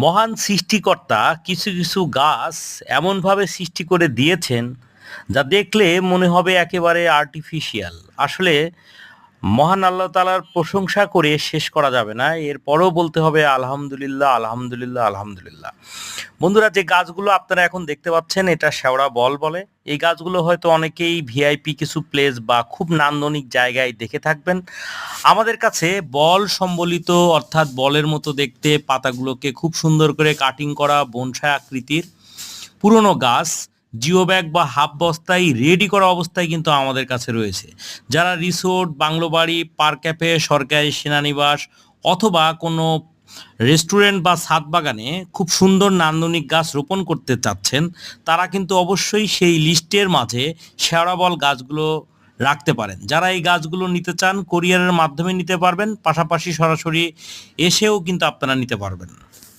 মহান সৃষ্টিকর্তা কিছু কিছু গাছ এমনভাবে সৃষ্টি করে দিয়েছেন যা দেখলে মনে হবে একেবারে আর্টিফিশিয়াল। আসলে মহান আল্লাহ তাআলার প্রশংসা করে শেষ করা যাবে না। এরপরেও বলতে হবে আলহামদুলিল্লাহ, আলহামদুলিল্লাহ, আলহামদুলিল্লাহ। বন্ধুরা, যে গাছগুলো আপনারা এখন দেখতে পাচ্ছেন এটা শেওড়া বল বলে। এই গাছগুলো হয়তো অনেকেই ভিআইপি কিছু প্লেস বা খুব নান্দনিক জায়গায় দেখে থাকবেন। আমাদের কাছে বল সম্বলিত অর্থাৎ বলের মতো দেখতে পাতাগুলোকে খুব সুন্দর করে কাটিং করা বনসাই আকৃতির পুরনো গাছ জিও ব্যাগ বা হাফ বস্তায় রেডি করা অবস্থায় কিন্তু আমাদের কাছে রয়েছে। যারা রিসোর্ট, বাংলো বাড়ি, পার্ক ক্যাফে, সরকারি সেনানিবাস অথবা কোনো রেস্টুরেন্ট বা ছাদ বাগানে খুব সুন্দর নান্দনিক গাছ রোপণ করতে চাচ্ছেন, তারা কিন্তু অবশ্যই সেই লিস্টের মাঝে শেওড়াবল গাছগুলো রাখতে পারেন। যারা এই গাছগুলো নিতে চান কোরিয়ারের মাধ্যমে নিতে পারবেন, পাশাপাশি সরাসরি এসেও কিন্তু আপনারা নিতে পারবেন।